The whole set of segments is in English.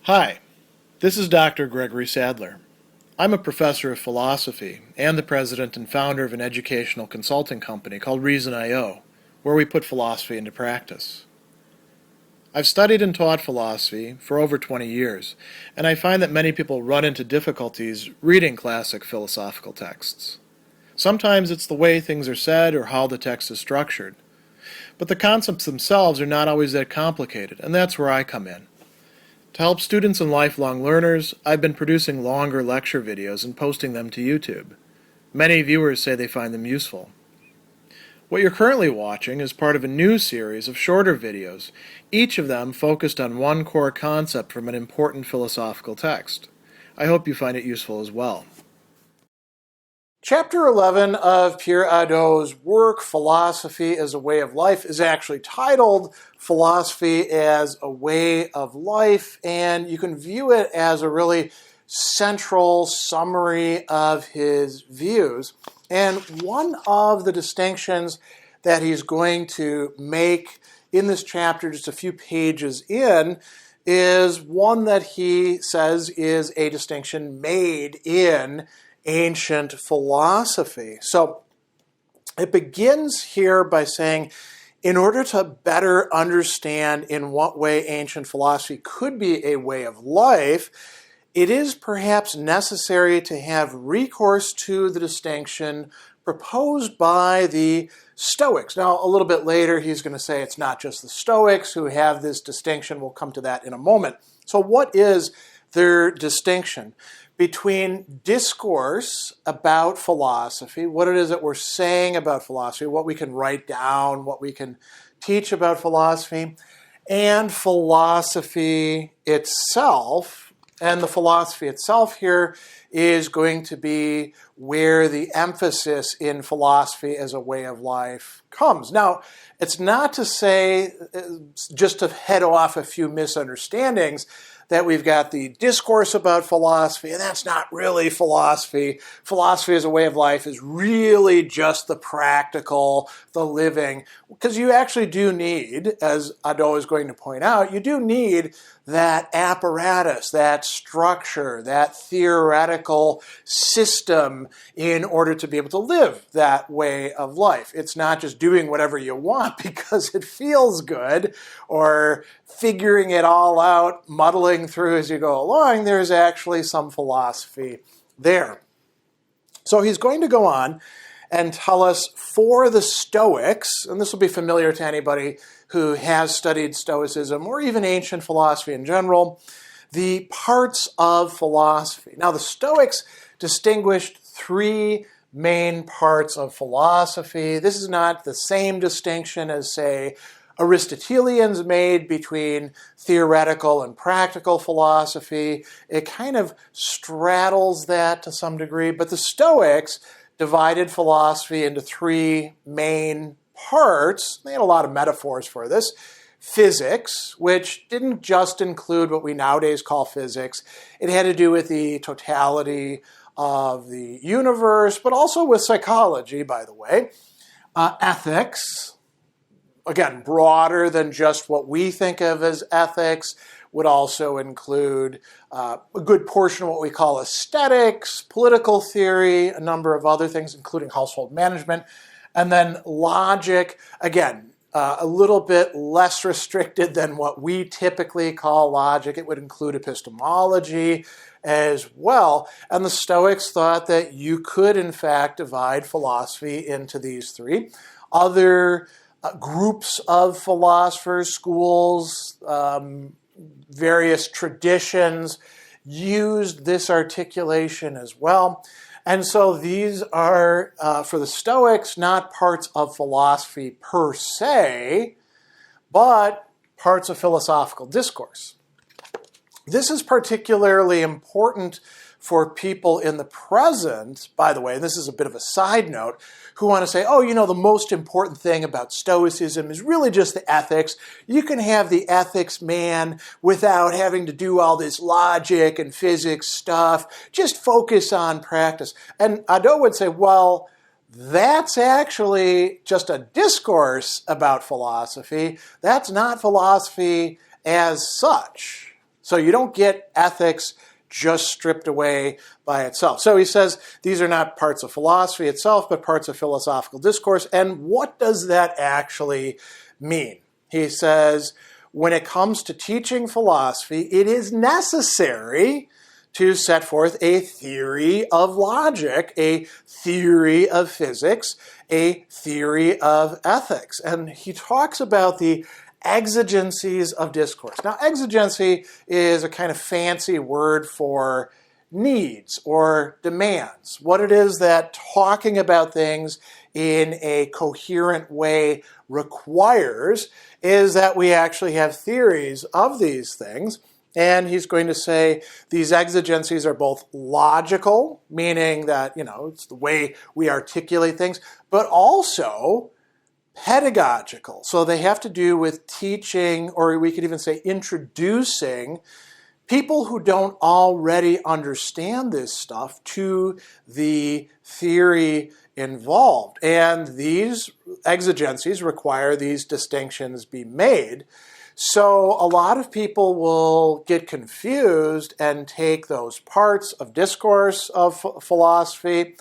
Hi, this is Dr. Gregory Sadler. I'm a professor of philosophy and the president and founder of an educational consulting company called Reason.io, where we put philosophy into practice. I've studied and taught philosophy for over 20 years, and I find that many people run into difficulties reading classic philosophical texts. Sometimes it's the way things are said or how the text is structured. But the concepts themselves are not always that complicated, and that's where I come in. To help students and lifelong learners, I've been producing longer lecture videos and posting them to YouTube. Many viewers say they find them useful. What you're currently watching is part of a new series of shorter videos, each of them focused on one core concept from an important philosophical text. I hope you find it useful as well. Chapter 11 of Pierre Hadot's work, Philosophy as a Way of Life, is actually titled Philosophy as a Way of Life, and you can view it as a really central summary of his views. And one of the distinctions that he's going to make in this chapter, just a few pages in, is one that he says is a distinction made in ancient philosophy. So it begins here by saying, in order to better understand in what way ancient philosophy could be a way of life, it is perhaps necessary to have recourse to the distinction proposed by the Stoics. Now, a little bit later, he's going to say it's not just the Stoics who have this distinction. We'll come to that in a moment. So what is their distinction between discourse about philosophy, what it is that we're saying about philosophy, what we can write down, what we can teach about philosophy, and philosophy itself? And the philosophy itself here is going to be where the emphasis in philosophy as a way of life comes. Now, it's not to say, just to head off a few misunderstandings, that we've got the discourse about philosophy, and that's not really philosophy. Philosophy as a way of life is really just the practical, the living, because you actually do need, as Hadot is going to point out, you do need that apparatus, that structure, that theoretical system in order to be able to live that way of life. It's not just doing whatever you want because it feels good or figuring it all out, muddling through as you go along. There's actually some philosophy there. So he's going to go on and tell us for the Stoics, and this will be familiar to anybody who has studied Stoicism or even ancient philosophy in general, the parts of philosophy. Now, the Stoics distinguished three main parts of philosophy. This is not the same distinction as, say, Aristotelians made between theoretical and practical philosophy. It kind of straddles that to some degree, but the Stoics divided philosophy into three main parts. They had a lot of metaphors for this. Physics, which didn't just include what we nowadays call physics. It had to do with the totality of the universe, but also with psychology, by the way. Ethics, again, broader than just what we think of as ethics, would also include a good portion of what we call aesthetics, political theory, a number of other things, including household management. And then logic, again, a little bit less restricted than what we typically call logic. It would include epistemology as well. And the Stoics thought that you could, in fact, divide philosophy into these three. Other groups of philosophers, schools, various traditions used this articulation as well. And so these are, for the Stoics, not parts of philosophy per se, but parts of philosophical discourse. This is particularly important for people in the present, by the way, and this is a bit of a side note, who want to say, oh, you know, the most important thing about Stoicism is really just the ethics. You can have the ethics man without having to do all this logic and physics stuff. Just focus on practice. And Hadot would say, well, that's actually just a discourse about philosophy. That's not philosophy as such. So you don't get ethics just stripped away by itself. So he says these are not parts of philosophy itself, but parts of philosophical discourse. And what does that actually mean? He says, when it comes to teaching philosophy, it is necessary to set forth a theory of logic, a theory of physics, a theory of ethics. And he talks about the exigencies of discourse. Now, exigency is a kind of fancy word for needs or demands. What it is that talking about things in a coherent way requires is that we actually have theories of these things. And he's going to say these exigencies are both logical, meaning that, it's the way we articulate things, but also pedagogical. So they have to do with teaching, or we could even say introducing people who don't already understand this stuff to the theory involved. And these exigencies require these distinctions be made. So a lot of people will get confused and take those parts of discourse of philosophy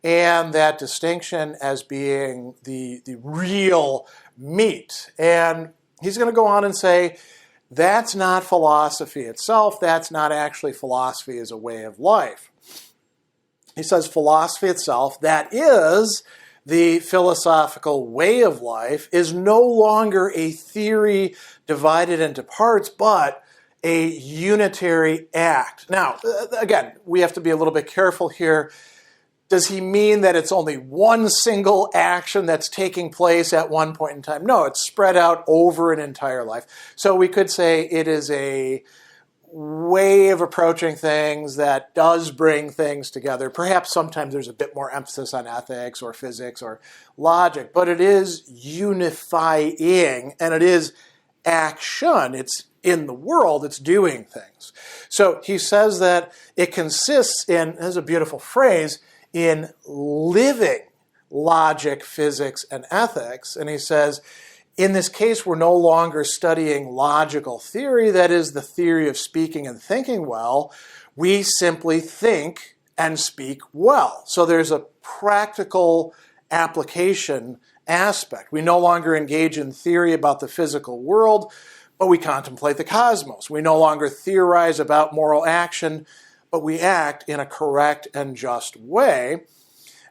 and that distinction as being the real meat. And he's going to go on and say, that's not philosophy itself. That's not actually philosophy as a way of life. He says philosophy itself, that is the philosophical way of life, is no longer a theory divided into parts, but a unitary act. Now, again, we have to be a little bit careful here. Does he mean that it's only one single action that's taking place at one point in time? No, it's spread out over an entire life. So we could say it is a way of approaching things that does bring things together. Perhaps sometimes there's a bit more emphasis on ethics or physics or logic, but it is unifying and it is action. It's in the world, it's doing things. So he says that it consists in, this is a beautiful phrase, in living logic, physics, and ethics. And he says, in this case, we're no longer studying logical theory, that is the theory of speaking and thinking well. We simply think and speak well. So there's a practical application aspect. We no longer engage in theory about the physical world, but we contemplate the cosmos. We no longer theorize about moral action, but we act in a correct and just way.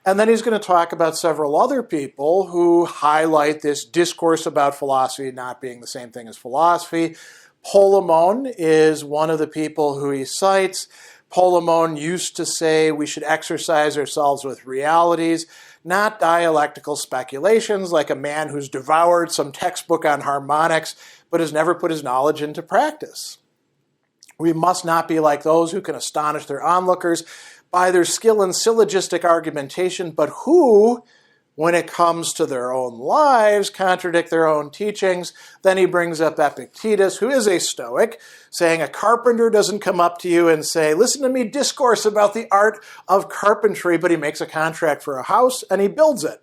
And then he's going to talk about several other people who highlight this discourse about philosophy not being the same thing as philosophy. Polemon is one of the people who he cites. Polemon used to say we should exercise ourselves with realities, not dialectical speculations like a man who's devoured some textbook on harmonics but has never put his knowledge into practice. We must not be like those who can astonish their onlookers by their skill in syllogistic argumentation, but who, when it comes to their own lives, contradict their own teachings. Then he brings up Epictetus, who is a Stoic, saying a carpenter doesn't come up to you and say, listen to me discourse about the art of carpentry, but he makes a contract for a house and he builds it.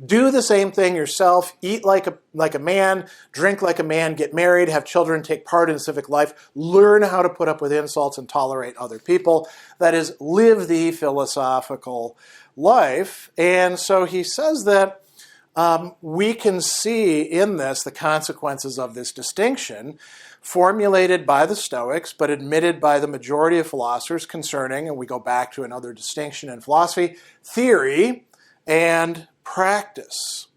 Do the same thing yourself. Eat like a man, drink like a man, get married, have children, take part in civic life, learn how to put up with insults and tolerate other people. That is, live the philosophical life. And so he says that we can see in this the consequences of this distinction formulated by the Stoics, but admitted by the majority of philosophers concerning, and we go back to another distinction in philosophy, theory and practice.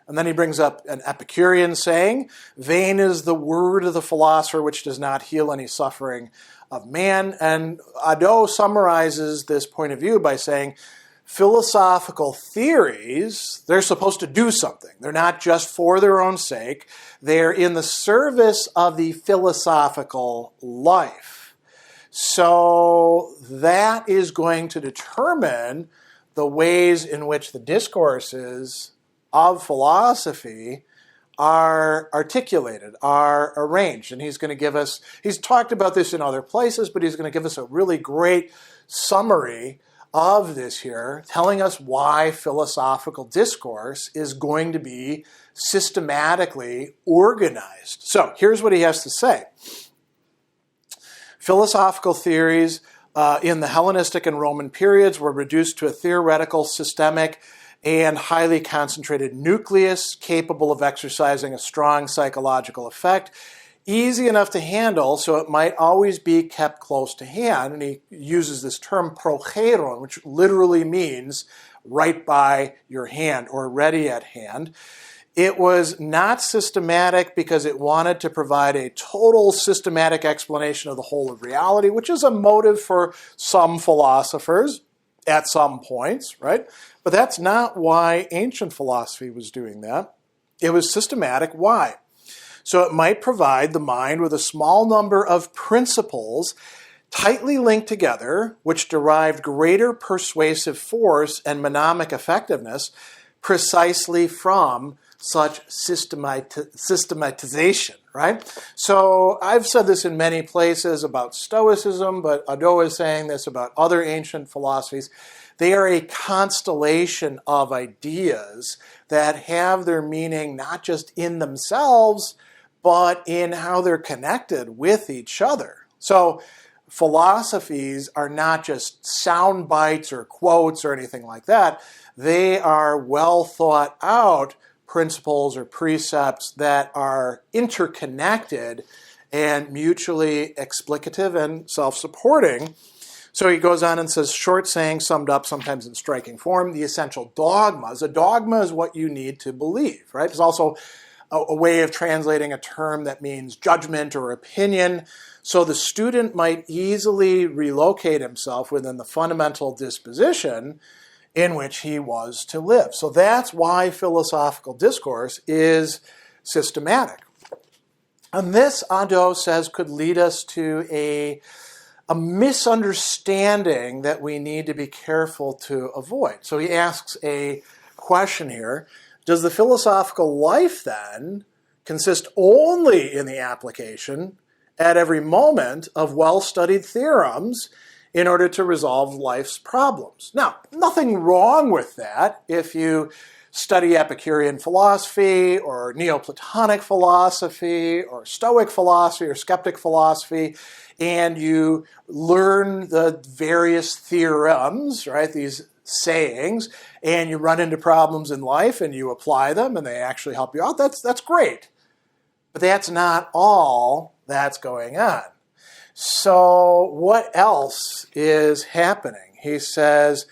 And then he brings up an Epicurean saying, vain is the word of the philosopher which does not heal any suffering of man. And Hadot summarizes this point of view by saying, philosophical theories, they're supposed to do something. They're not just for their own sake. They're in the service of the philosophical life. So that is going to determine the ways in which the discourses of philosophy are articulated, are arranged. And he's going to give us, he's talked about this in other places, but he's going to give us a really great summary of this here, telling us why philosophical discourse is going to be systematically organized. So here's what he has to say. Philosophical theories in the Hellenistic and Roman periods were reduced to a theoretical, systemic, and highly concentrated nucleus capable of exercising a strong psychological effect, easy enough to handle so it might always be kept close to hand. And he uses this term procheron, which literally means right by your hand or ready at hand. It was not systematic because it wanted to provide a total systematic explanation of the whole of reality, which is a motive for some philosophers at some points, right? But that's not why ancient philosophy was doing that. It was systematic. Why? So it might provide the mind with a small number of principles tightly linked together, which derived greater persuasive force and mnemonic effectiveness precisely from such systematization, right? So I've said this in many places about Stoicism, but Hadot is saying this about other ancient philosophies. They are a constellation of ideas that have their meaning not just in themselves, but in how they're connected with each other. So philosophies are not just sound bites or quotes or anything like that. They are well thought out principles or precepts that are interconnected and mutually explicative and self-supporting. So he goes on and says, short saying summed up sometimes in striking form, the essential dogmas. A dogma is what you need to believe, right? It's also a way of translating a term that means judgment or opinion. So the student might easily relocate himself within the fundamental disposition in which he was to live. So that's why philosophical discourse is systematic. And this, Hadot says, could lead us to a misunderstanding that we need to be careful to avoid. So he asks a question here. Does the philosophical life then consist only in the application at every moment of well-studied theorems in order to resolve life's problems? Now, nothing wrong with that if you study Epicurean philosophy or Neoplatonic philosophy or Stoic philosophy or skeptic philosophy, and you learn the various theorems, right, these sayings, and you run into problems in life and you apply them and they actually help you out. That's great. But that's not all that's going on. So what else is happening? He says,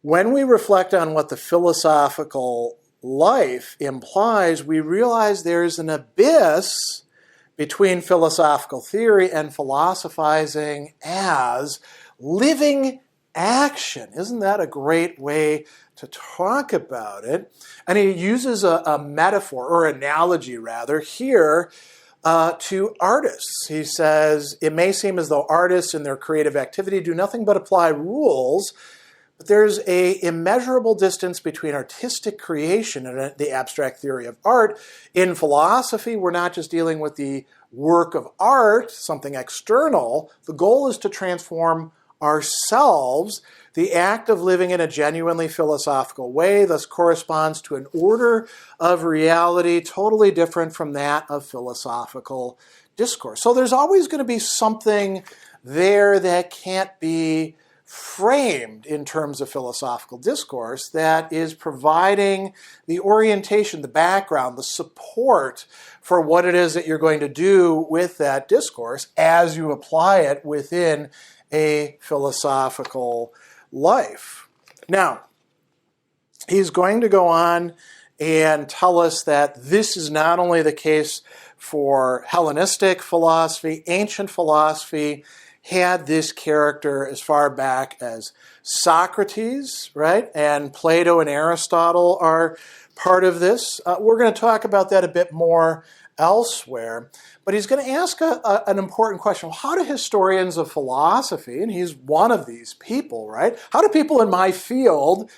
when we reflect on what the philosophical life implies, we realize there's an abyss between philosophical theory and philosophizing as living action. Isn't that a great way to talk about it? And he uses a metaphor, or analogy rather, here to artists. He says, it may seem as though artists in their creative activity do nothing but apply rules, but there's an immeasurable distance between artistic creation and the abstract theory of art. In philosophy, we're not just dealing with the work of art, something external. The goal is to transform ourselves. The act of living in a genuinely philosophical way thus corresponds to an order of reality totally different from that of philosophical discourse. So there's always going to be something there that can't be framed in terms of philosophical discourse that is providing the orientation, the background, the support for what it is that you're going to do with that discourse as you apply it within a philosophical life. Now, he's going to go on and tell us that this is not only the case for Hellenistic philosophy. Ancient philosophy had this character as far back as Socrates, right? And Plato and Aristotle are part of this. We're going to talk about that a bit more elsewhere. But he's going to ask an important question. How do historians of philosophy, and he's one of these people, right? How do people in my field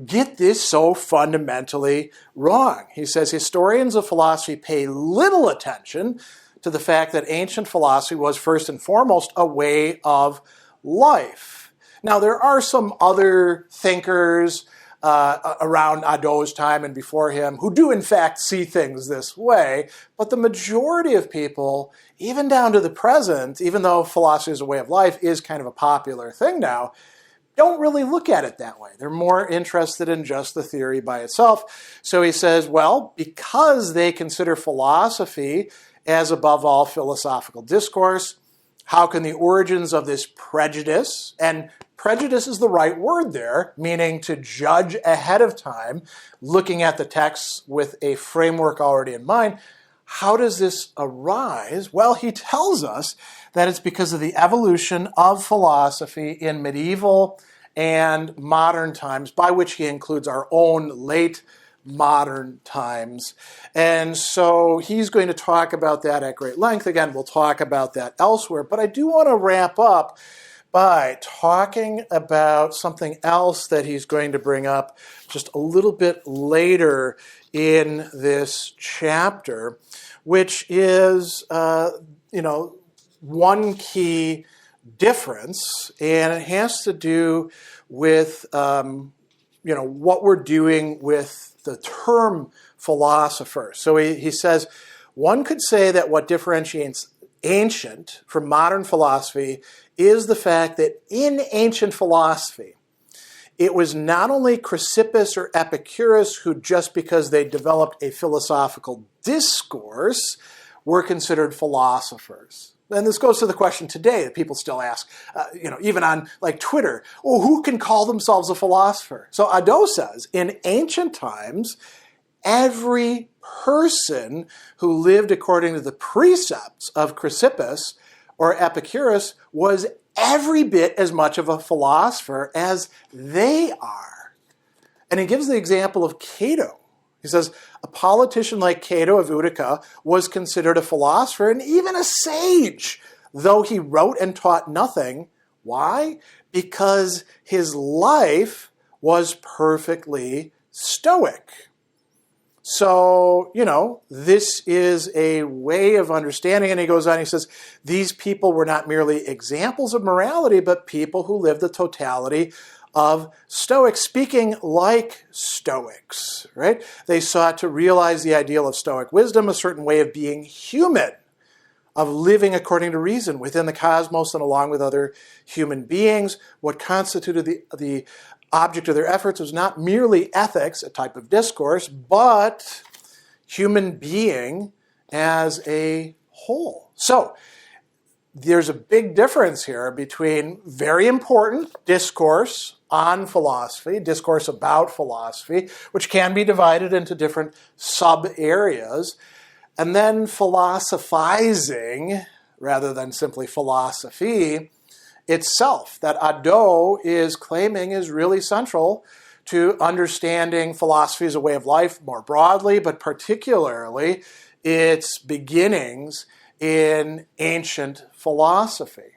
get this so fundamentally wrong? He says historians of philosophy pay little attention to the fact that ancient philosophy was first and foremost a way of life. Now, there are some other thinkers around Hadot's time and before him who do in fact see things this way, but the majority of people, even down to the present, even though philosophy as a way of life is kind of a popular thing now, don't really look at it that way. They're more interested in just the theory by itself. So he says, well, because they consider philosophy as above all philosophical discourse, how can the origins of this prejudice, and prejudice is the right word there, meaning to judge ahead of time, looking at the texts with a framework already in mind, how does this arise? Well, he tells us that it's because of the evolution of philosophy in medieval and modern times, by which he includes our own late modern times. And so he's going to talk about that at great length. Again, we'll talk about that elsewhere. But I do want to wrap up by talking about something else that he's going to bring up just a little bit later in this chapter, which is, one key difference, and it has to do with, what we're doing with the term philosopher. So he says, one could say that what differentiates ancient from modern philosophy is the fact that in ancient philosophy, it was not only Chrysippus or Epicurus who, just because they developed a philosophical discourse, were considered philosophers. And this goes to the question today that people still ask, even on like Twitter, who can call themselves a philosopher? So Hadot says, in ancient times, every person who lived according to the precepts of Chrysippus or Epicurus was every bit as much of a philosopher as they are. And he gives the example of Cato. He says, a politician like Cato of Utica was considered a philosopher and even a sage, though he wrote and taught nothing. Why? Because his life was perfectly Stoic. So, this is a way of understanding. And he goes on, he says, these people were not merely examples of morality, but people who lived the totality of Stoics, speaking like Stoics, right? They sought to realize the ideal of Stoic wisdom, a certain way of being human, of living according to reason within the cosmos and along with other human beings. What constituted the object of their efforts was not merely ethics, a type of discourse, but human being as a whole. So there's a big difference here between very important discourse on philosophy, discourse about philosophy, which can be divided into different sub-areas, and then philosophizing, rather than simply philosophy, itself, that Hadot is claiming is really central to understanding philosophy as a way of life more broadly, but particularly its beginnings in ancient philosophy.